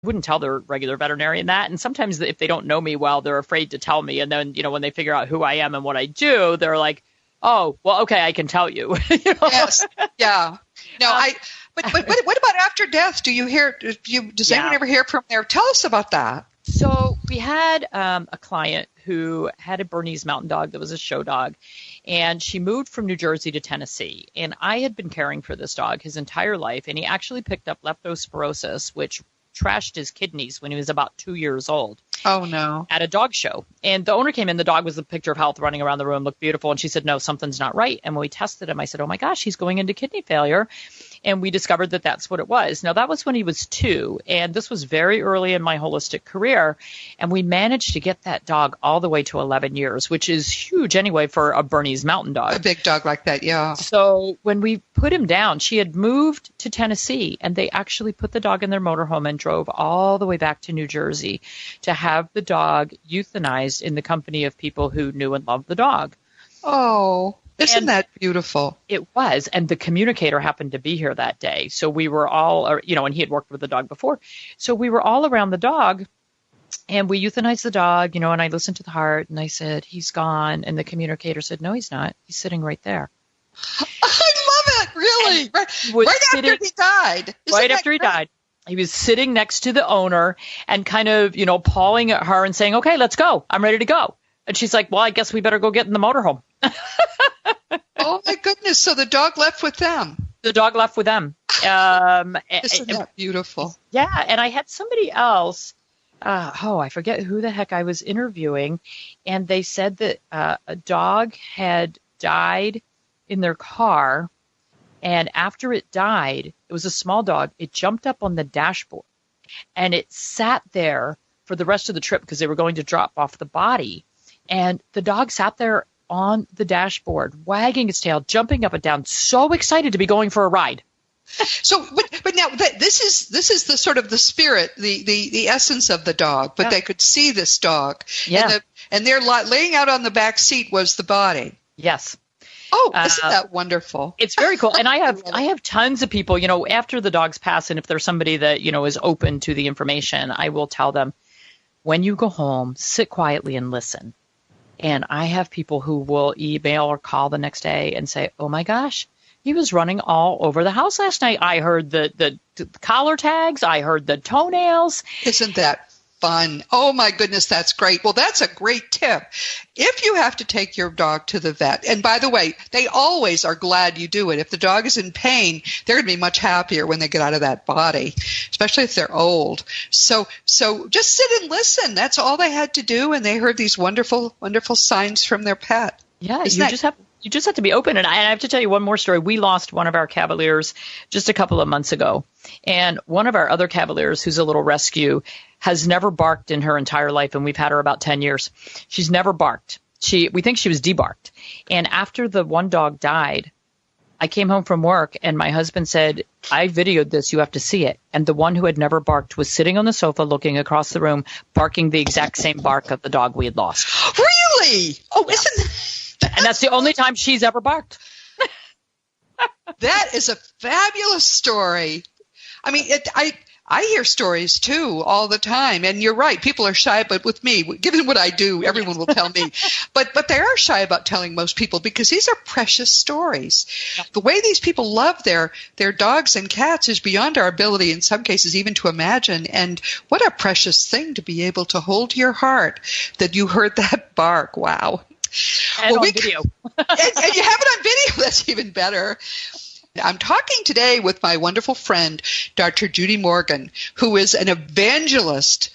wouldn't tell their regular veterinarian that. And sometimes if they don't know me well, they're afraid to tell me. And then, when they figure out who I am and what I do, they're like, oh, well, okay, I can tell you. Yes. Yeah. No, but what about after death? Does anyone ever hear from there? Tell us about that. So we had a client who had a Bernese Mountain Dog that was a show dog, and she moved from New Jersey to Tennessee. And I had been caring for this dog his entire life, and he actually picked up leptospirosis, which trashed his kidneys when he was about 2 years old. Oh, no. At a dog show. And the owner came in. The dog was a picture of health running around the room, looked beautiful. And she said, no, something's not right. And when we tested him, I said, oh, my gosh, he's going into kidney failure. And we discovered that that's what it was. Now, that was when he was 2. And this was very early in my holistic career. And we managed to get that dog all the way to 11 years, which is huge anyway for a Bernese Mountain Dog. A big dog like that, yeah. So when we put him down, she had moved to Tennessee, and they actually put the dog in their motorhome and drove all the way back to New Jersey to have the dog euthanized in the company of people who knew and loved the dog. Oh, isn't that beautiful? It was. And the communicator happened to be here that day. So we were all, and he had worked with the dog before. So we were all around the dog, and we euthanized the dog, and I listened to the heart, and I said, he's gone. And the communicator said, no, he's not. He's sitting right there. I love it, really. Right after he died. Right after he died. He was sitting next to the owner and kind of, pawing at her and saying, okay, let's go. I'm ready to go. And she's like, well, I guess we better go get in the motorhome. Oh, my goodness. So the dog left with them. The dog left with them. Isn't that beautiful? Yeah. And I had somebody else. I forget who the heck I was interviewing. And they said that a dog had died in their car. And after it died, it was a small dog. It jumped up on the dashboard and it sat there for the rest of the trip because they were going to drop off the body. And the dog sat there on the dashboard, wagging its tail, jumping up and down, so excited to be going for a ride. So, but now this is the sort of the spirit, the essence of the dog. But They could see this dog, and they're laying out on the back seat was the body. Yes. Oh, isn't that wonderful? It's very cool. And I have tons of people, after the dogs pass, and if there's somebody that, is open to the information, I will tell them, when you go home, sit quietly and listen. And I have people who will email or call the next day and say, oh my gosh, he was running all over the house last night. I heard the collar tags. I heard the toenails. Isn't that fun? Oh my goodness, that's great. Well, that's a great tip. If you have to take your dog to the vet, and by the way, they always are glad you do it. If the dog is in pain, they're going to be much happier when they get out of that body, especially if they're old. So just sit and listen. That's all they had to do, and they heard these wonderful, wonderful signs from their pet. Yeah, you just have to be open. And I have to tell you one more story. We lost one of our Cavaliers just a couple of months ago. And one of our other Cavaliers, who's a little rescue, has never barked in her entire life. And we've had her about 10 years. She's never barked. We think she was debarked. And after the one dog died, I came home from work and my husband said, I videoed this. You have to see it. And the one who had never barked was sitting on the sofa looking across the room, barking the exact same bark of the dog we had lost. Really? Oh, yeah. And that's the only time she's ever barked. That is a fabulous story. I mean, I hear stories too all the time, and you're right. People are shy, but with me, given what I do, everyone will tell me. But they are shy about telling most people because these are precious stories. Yeah. The way these people love their dogs and cats is beyond our ability, in some cases, even to imagine. And what a precious thing to be able to hold to your heart that you heard that bark. Wow. And on video. and you have it on video. That's even better. I'm talking today with my wonderful friend, Dr. Judy Morgan, who is an evangelist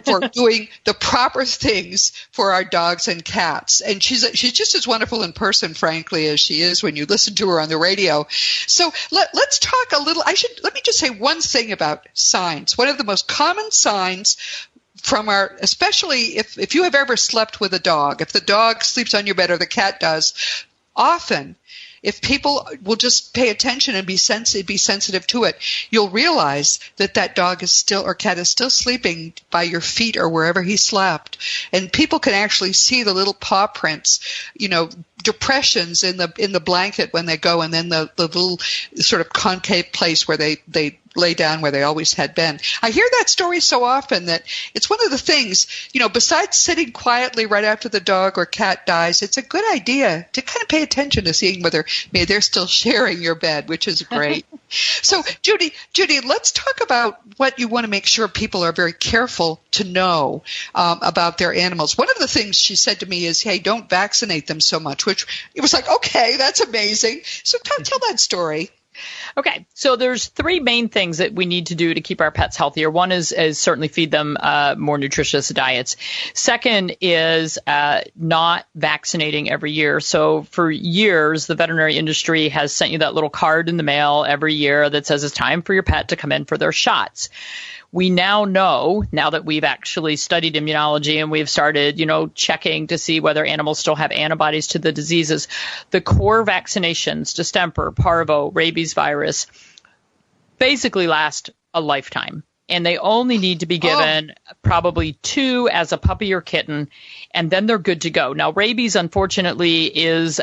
for doing the proper things for our dogs and cats. And she's just as wonderful in person, frankly, as she is when you listen to her on the radio. So let's talk a little. Let me just say one thing about signs. One of the most common signs especially if you have ever slept with a dog, if the dog sleeps on your bed or the cat does, often if people will just pay attention and be sensitive to it, you'll realize that dog is still or cat is still sleeping by your feet or wherever he slept. And people can actually see the little paw prints, depressions in the blanket when they go, and then the little sort of concave place where they lay down where they always had been. I hear that story so often that it's one of the things, besides sitting quietly right after the dog or cat dies, it's a good idea to kind of pay attention to seeing whether maybe they're still sharing your bed, which is great. So, Judy, let's talk about what you want to make sure people are very careful to know about their animals. One of the things she said to me is, hey, don't vaccinate them so much, which it was like, okay, that's amazing. So tell that story. Okay, so there's three main things that we need to do to keep our pets healthier. One is certainly feed them more nutritious diets. Second is not vaccinating every year. So for years, the veterinary industry has sent you that little card in the mail every year that says it's time for your pet to come in for their shots. We now know, now that we've actually studied immunology and we've started, checking to see whether animals still have antibodies to the diseases, the core vaccinations, distemper, parvo, rabies virus, basically last a lifetime. And they only need to be given probably 2 as a puppy or kitten, and then they're good to go. Now, rabies, unfortunately, is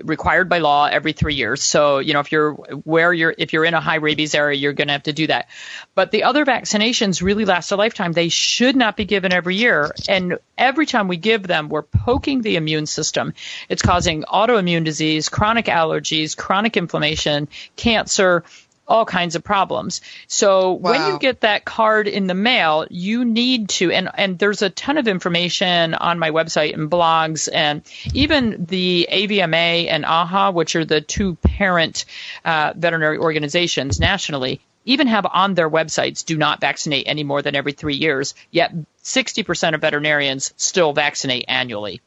required by law every 3 years. So, if you're in a high rabies area, you're going to have to do that. But the other vaccinations really last a lifetime. They should not be given every year. And every time we give them, we're poking the immune system. It's causing autoimmune disease, chronic allergies, chronic inflammation, cancer, all kinds of problems. So when you get that card in the mail, you need to, and there's a ton of information on my website and blogs, and even the AVMA and AHA, which are the two parent veterinary organizations nationally, even have on their websites, do not vaccinate any more than every 3 years, yet 60% of veterinarians still vaccinate annually.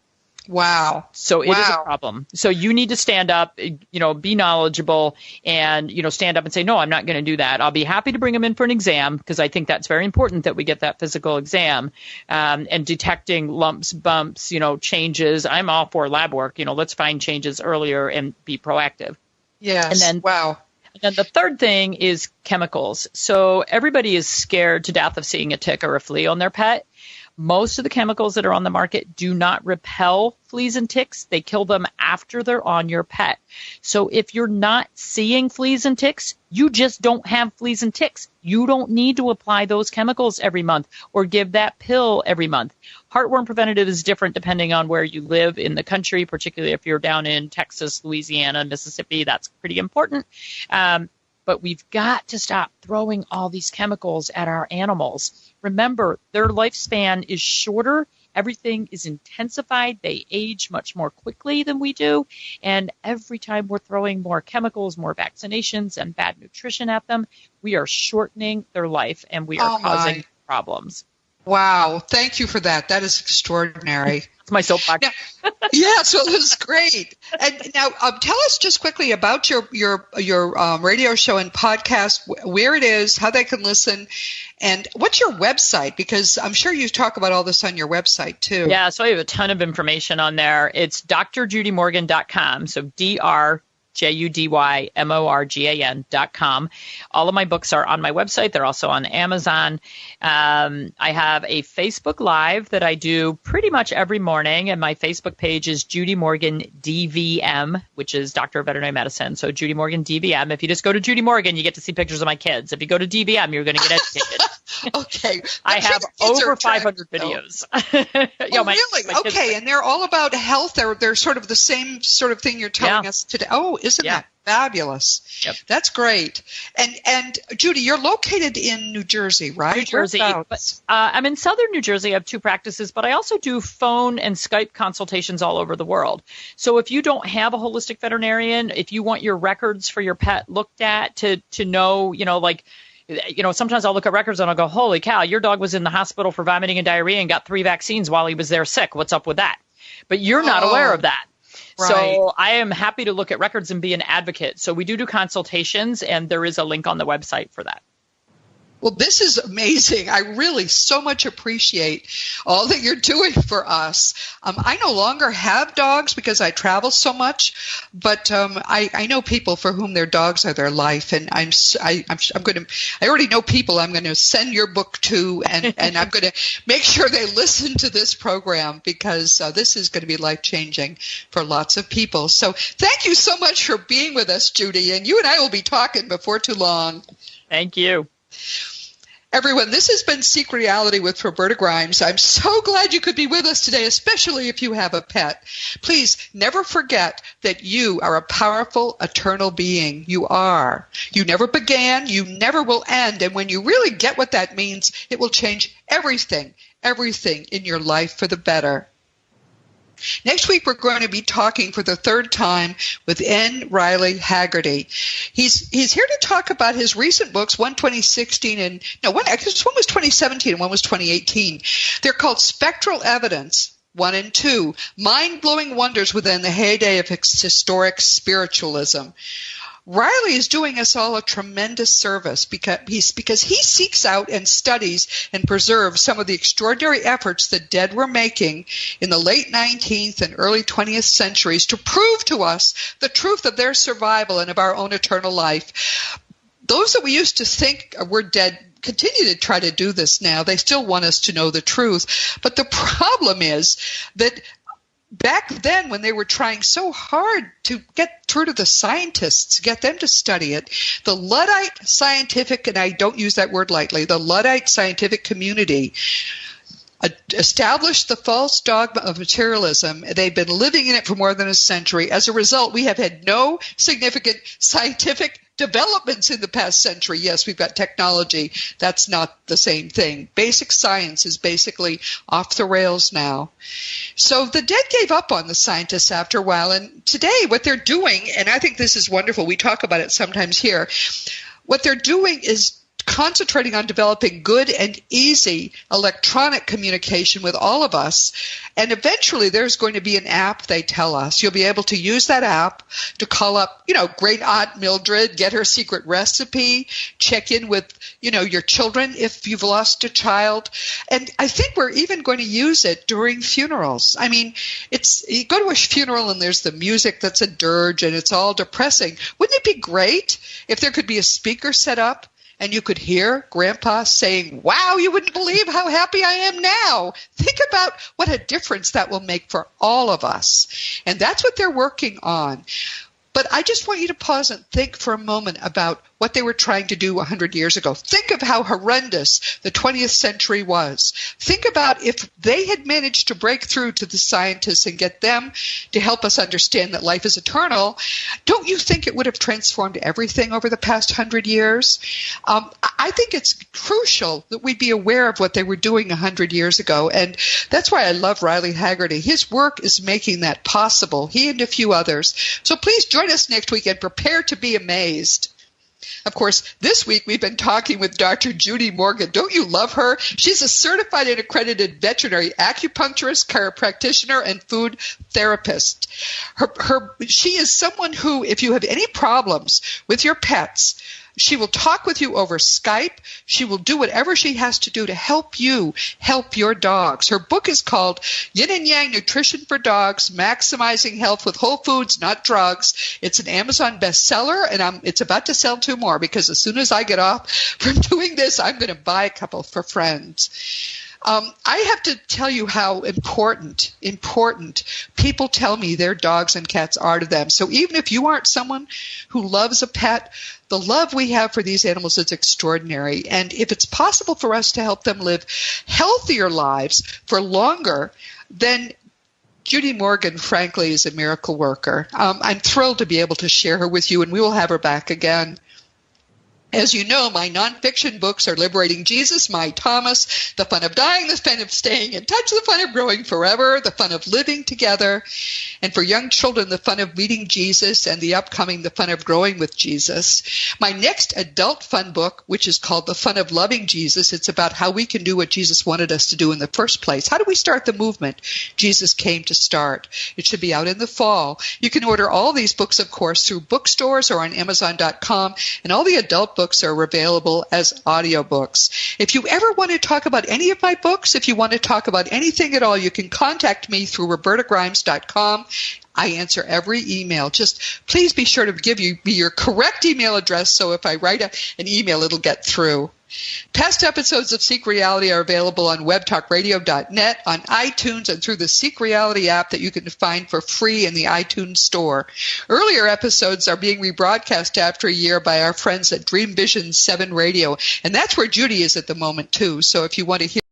Wow. So it is a problem. So you need to stand up, be knowledgeable and, stand up and say, no, I'm not going to do that. I'll be happy to bring them in for an exam because I think that's very important that we get that physical exam and detecting lumps, bumps, changes. I'm all for lab work. Let's find changes earlier and be proactive. Yes. And then, And then the third thing is chemicals. So everybody is scared to death of seeing a tick or a flea on their pet. Most of the chemicals that are on the market do not repel fleas and ticks. They kill them after they're on your pet. So if you're not seeing fleas and ticks, you just don't have fleas and ticks. You don't need to apply those chemicals every month or give that pill every month. Heartworm preventative is different depending on where you live in the country, particularly if you're down in Texas, Louisiana, Mississippi. That's pretty important. But we've got to stop throwing all these chemicals at our animals. Remember, their lifespan is shorter. Everything is intensified. They age much more quickly than we do. And every time we're throwing more chemicals, more vaccinations, and bad nutrition at them, we are shortening their life and we are causing problems. Wow. Thank you for that. That is extraordinary. That's my soapbox. Yeah, so it was great. And now tell us just quickly about your radio show and podcast, where it is, how they can listen, and what's your website? Because I'm sure you talk about all this on your website too. Yeah, so I have a ton of information on there. It's drjudymorgan.com, so drjudymorgan.com. All of my books are on my website. They're also on Amazon. I have a Facebook Live that I do pretty much every morning, and my Facebook page is Judy Morgan DVM, which is Doctor of Veterinary Medicine. So Judy Morgan DVM. If you just go to Judy Morgan, you get to see pictures of my kids. If you go to DVM, you're going to get educated. Okay. I have over 500 videos. Really? Okay, and they're all about health. They're sort of the same sort of thing you're telling us today. Oh, isn't that fabulous? Yep. That's great. And Judy, you're located in New Jersey, right? New Jersey. But, I'm in southern New Jersey. I have 2 practices, but I also do phone and Skype consultations all over the world. So if you don't have a holistic veterinarian, if you want your records for your pet looked at to know, sometimes I'll look at records and I'll go, holy cow, your dog was in the hospital for vomiting and diarrhea and got 3 vaccines while he was there sick. What's up with that? But you're not aware of that. Right. So I am happy to look at records and be an advocate. So we do consultations, and there is a link on the website for that. Well, this is amazing. I really so much appreciate all that you're doing for us. I no longer have dogs because I travel so much, but I know people for whom their dogs are their life, and I already know people I'm going to send your book to, and I'm going to make sure they listen to this program because this is going to be life-changing for lots of people. So thank you so much for being with us, Judy, and you and I will be talking before too long. Thank you. Everyone, this has been Seek Reality with Roberta Grimes. I'm so glad you could be with us today, especially if you have a pet. Please never forget that you are a powerful, eternal being. You are. You never began. You never will end. And when you really get what that means, it will change everything in your life for the better. Next week, we're going to be talking for the third time with N. Riley Haggerty. He's here to talk about his recent books, one 2016 and one was 2017 and one was 2018. They're called Spectral Evidence 1 and 2, Mind-Blowing Wonders Within the Heyday of Historic Spiritualism. Riley is doing us all a tremendous service because he seeks out and studies and preserves some of the extraordinary efforts the dead were making in the late 19th and early 20th centuries to prove to us the truth of their survival and of our own eternal life. Those that we used to think were dead continue to try to do this now. They still want us to know the truth. But the problem is that back then, when they were trying so hard to get through to the scientists, get them to study it, the Luddite scientific, and I don't use that word lightly, the Luddite scientific community established the false dogma of materialism. They've been living in it for more than a century. As a result, we have had no significant scientific developments in the past century. Yes, we've got technology. That's not the same thing. Basic science is basically off the rails now. So the dead gave up on the scientists after a while. And today what they're doing, and I think this is wonderful, we talk about it sometimes here, what they're doing is concentrating on developing good and easy electronic communication with all of us. And eventually there's going to be an app, they tell us. You'll be able to use that app to call up, great Aunt Mildred, get her secret recipe, check in with, your children if you've lost a child. And I think we're even going to use it during funerals. I mean, you go to a funeral and there's the music that's a dirge and it's all depressing. Wouldn't it be great if there could be a speaker set up and you could hear Grandpa saying, "Wow, you wouldn't believe how happy I am now." Think about what a difference that will make for all of us. And that's what they're working on. But I just want you to pause and think for a moment about what they were trying to do 100 years ago. Think of how horrendous the 20th century was. Think about if they had managed to break through to the scientists and get them to help us understand that life is eternal. Don't you think it would have transformed everything over the past 100 years? I think it's crucial that we be aware of what they were doing 100 years ago. And that's why I love Riley Haggerty. His work is making that possible, he and a few others. So please join us next week and prepare to be amazed. Of course, this week we've been talking with Dr. Judy Morgan. Don't you love her? She's a certified and accredited veterinary acupuncturist, chiropractitioner, and food therapist. She is someone who, if you have any problems with your pets, she will talk with you over Skype. She will do whatever she has to do to help you help your dogs. Her book is called Yin Yang Nutrition for Dogs, Maximizing Health with Whole Foods, Not Drugs. It's an Amazon bestseller, and it's about to sell 2 more because as soon as I get off from doing this, I'm going to buy a couple for friends. I have to tell you how important people tell me their dogs and cats are to them. So even if you aren't someone who loves a pet, the love we have for these animals is extraordinary. And if it's possible for us to help them live healthier lives for longer, then Judy Morgan, frankly, is a miracle worker. I'm thrilled to be able to share her with you, and we will have her back again. As you know, my nonfiction books are Liberating Jesus, My Thomas, The Fun of Dying, The Fun of Staying in Touch, The Fun of Growing Forever, The Fun of Living Together, and for young children, The Fun of Meeting Jesus, and the upcoming The Fun of Growing with Jesus. My next adult fun book, which is called The Fun of Loving Jesus, it's about how we can do what Jesus wanted us to do in the first place. How do we start the movement Jesus came to start? It should be out in the fall. You can order all these books, of course, through bookstores or on Amazon.com, and all the adult books are available as audiobooks. If you ever want to talk about any of my books, if you want to talk about anything at all, you can contact me through robertagrimes.com. I answer every email. Just please be sure to give me your correct email address so if I write an email, it'll get through. Past episodes of Seek Reality are available on webtalkradio.net, on iTunes, and through the Seek Reality app that you can find for free in the iTunes store. Earlier episodes are being rebroadcast after a year by our friends at Dream Vision 7 Radio, and that's where Judy is at the moment, too. So if you want to hear